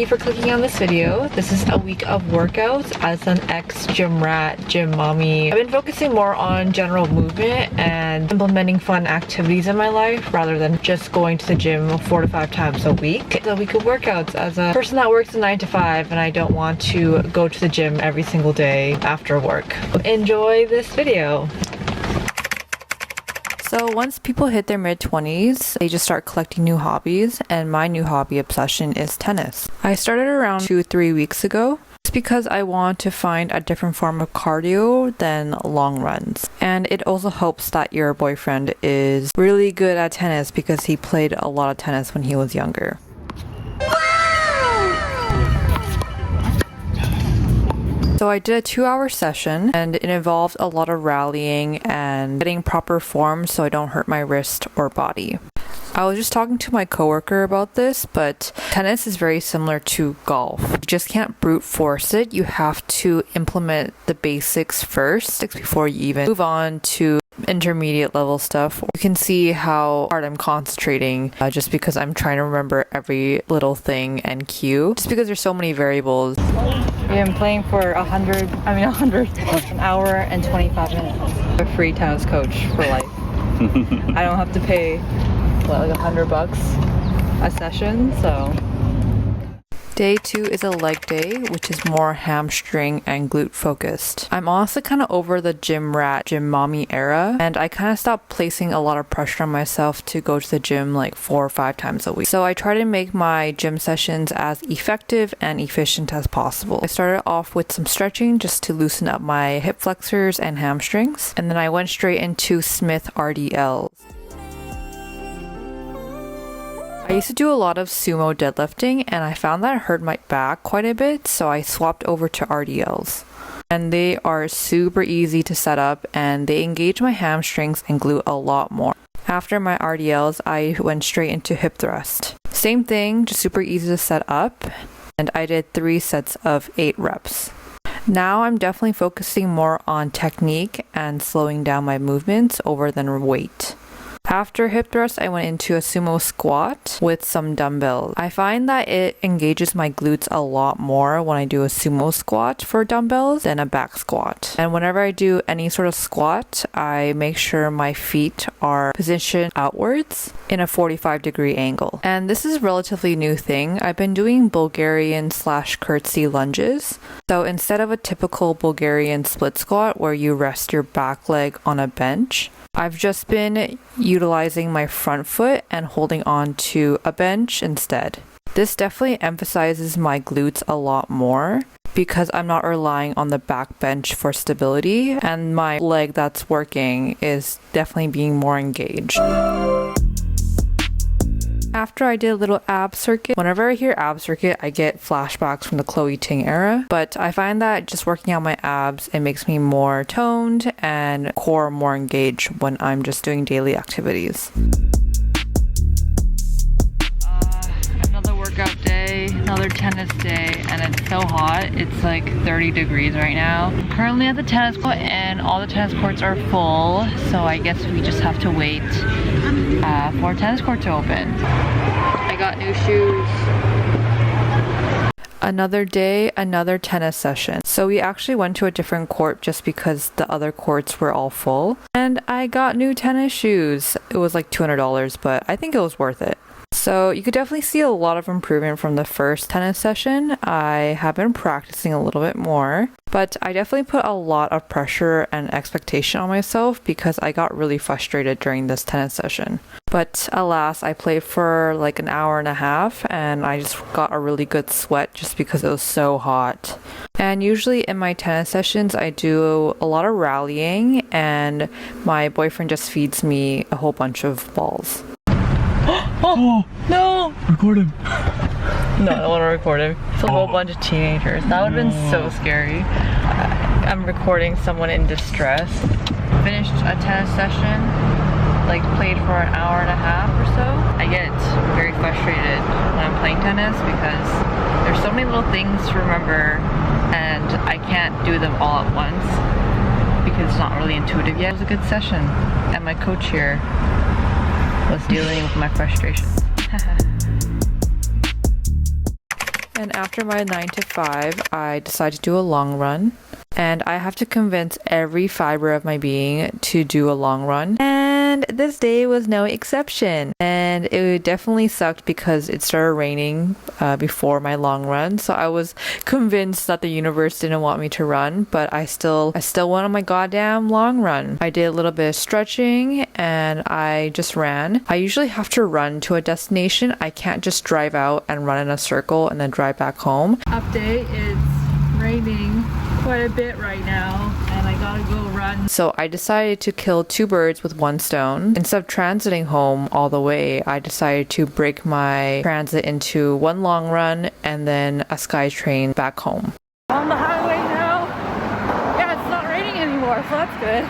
you for clicking on this video. This is a week of workouts as an ex-gym rat, gym mommy. I've been focusing more on general movement and implementing fun activities in my life rather than just going to the gym 4 to 5 times a week. It's a week of workouts as a person that works a 9 to 5 and I don't want to go to the gym every single day after work. Enjoy this video. So once people hit their mid-20s, they just start collecting new hobbies, and my new hobby obsession is tennis. I started around 2-3 weeks ago. It's because I want to find a different form of cardio than long runs. And it also helps that your boyfriend is really good at tennis because he played a lot of tennis when he was younger. So I did a 2-hour session and it involved a lot of rallying and getting proper form so I don't hurt my wrist or body. I was just talking to my coworker about this, but tennis is very similar to golf. You just can't brute force it. You have to implement the basics first before you even move on to intermediate level stuff. You can see how hard I'm concentrating just because I'm trying to remember every little thing and cue, just because there's so many variables. We've been playing for an hour and 25 minutes. A free tennis coach for life. I don't have to pay like $100 a session, so. Day 2 is a leg day, which is more hamstring and glute focused. I'm honestly kind of over the gym rat, gym mommy era, and I kind of stopped placing a lot of pressure on myself to go to the gym like 4 or 5 times a week. So I try to make my gym sessions as effective and efficient as possible. I started off with some stretching just to loosen up my hip flexors and hamstrings, and then I went straight into Smith RDLs. I used to do a lot of sumo deadlifting and I found that it hurt my back quite a bit, so I swapped over to RDLs. And they are super easy to set up and they engage my hamstrings and glute a lot more. After my RDLs, I went straight into hip thrust. Same thing, just super easy to set up, and I did 3 sets of 8 reps. Now I'm definitely focusing more on technique and slowing down my movements over than weight. After hip thrust, I went into a sumo squat with some dumbbells. I find that it engages my glutes a lot more when I do a sumo squat for dumbbells than a back squat. And whenever I do any sort of squat, I make sure my feet are positioned outwards in a 45-degree angle. And this is a relatively new thing. I've been doing Bulgarian/curtsy lunges. So instead of a typical Bulgarian split squat where you rest your back leg on a bench, I've just been utilizing my front foot and holding on to a bench instead. This definitely emphasizes my glutes a lot more because I'm not relying on the back bench for stability, and my leg that's working is definitely being more engaged. After I did a little ab circuit, whenever I hear ab circuit, I get flashbacks from the Chloe Ting era, but I find that just working out my abs, it makes me more toned and core more engaged when I'm just doing daily activities. Another workout day, another tennis day, and it's so hot. It's like 30 degrees right now. I'm currently at the tennis court and all the tennis courts are full, so I guess we just have to wait for a tennis court to open. I got new shoes. Another day, another tennis session. So we actually went to a different court just because the other courts were all full. And I got new tennis shoes. It was like $200, but I think it was worth it. So you could definitely see a lot of improvement from the first tennis session. I have been practicing a little bit more, but I definitely put a lot of pressure and expectation on myself because I got really frustrated during this tennis session. But alas, I played for like an hour and a half and I just got a really good sweat just because it was so hot. And usually in my tennis sessions, I do a lot of rallying and my boyfriend just feeds me a whole bunch of balls. Oh, no! Record him. No, I don't want to record him. It's a whole bunch of teenagers. That would have been so scary. I'm recording someone in distress. Finished a tennis session, like played for an hour and a half or so. I get very frustrated when I'm playing tennis because there's so many little things to remember and I can't do them all at once because it's not really intuitive yet. It was a good session and my coach here was dealing with my frustration. And after my 9 to 5, I decided to do a long run. And I have to convince every fiber of my being to do a long run. And this day was no exception. And it definitely sucked because it started raining before my long run. So I was convinced that the universe didn't want me to run, but I still went on my goddamn long run. I did a little bit of stretching and I just ran. I usually have to run to a destination. I can't just drive out and run in a circle and then drive back home. Update, it's raining quite a bit right now and I gotta go run. So I decided to kill 2 birds with 1 stone. Instead of transiting home all the way, I decided to break my transit into 1 long run and then a SkyTrain back home. On the highway now. Yeah, it's not raining anymore, so that's good.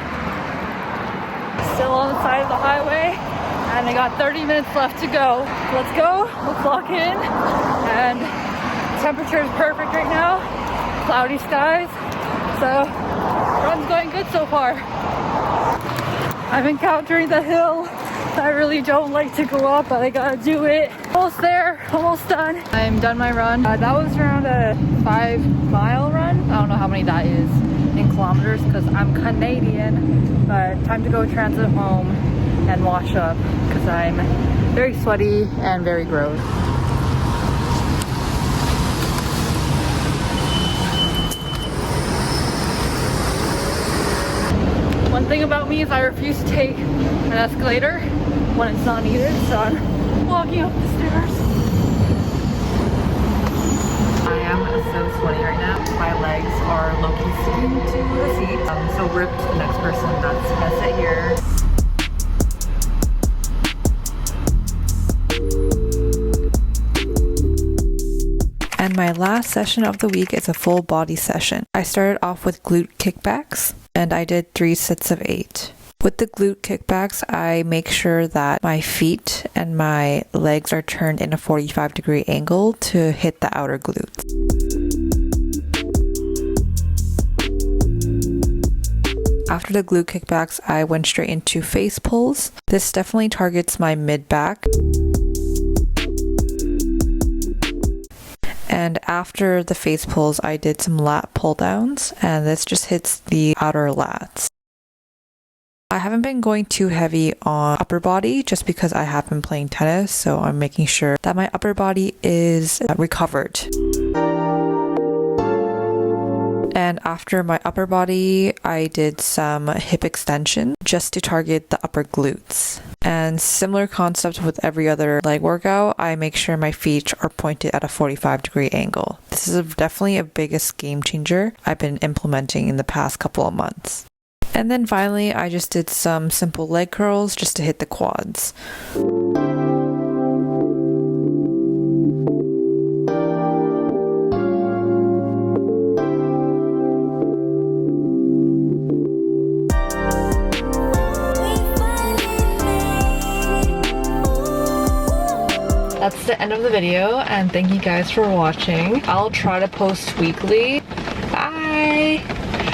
Still on the side of the highway and I got 30 minutes left to go. Let's go, let's lock in, and temperature is perfect right now. Cloudy skies, so run's going good so far. I'm encountering the hill I really don't like to go up, but I gotta do it. Almost there, almost done. I'm done my run. That was around a 5-mile run. I don't know how many that is in kilometers because I'm Canadian, but time to go transit home and wash up because I'm very sweaty and very gross. One thing about me is I refuse to take an escalator when it's not needed, so I'm walking up the stairs. I am so sweaty right now. My legs are low-key sticking to the seat. So rip to the next person that's gonna sit here. And my last session of the week is a full body session. I started off with glute kickbacks and I did 3 sets of 8. With the glute kickbacks, I make sure that my feet and my legs are turned in a 45-degree angle to hit the outer glutes. After the glute kickbacks, I went straight into face pulls. This definitely targets my mid-back. And after the face pulls, I did some lat pull downs, and this just hits the outer lats. I haven't been going too heavy on upper body just because I have been playing tennis, so I'm making sure that my upper body is recovered. And after my upper body, I did some hip extension just to target the upper glutes. And similar concept with every other leg workout, I make sure my feet are pointed at a 45-degree angle. This is definitely a biggest game changer I've been implementing in the past couple of months. And then finally, I just did some simple leg curls just to hit the quads. That's the end of the video, and thank you guys for watching. I'll try to post weekly.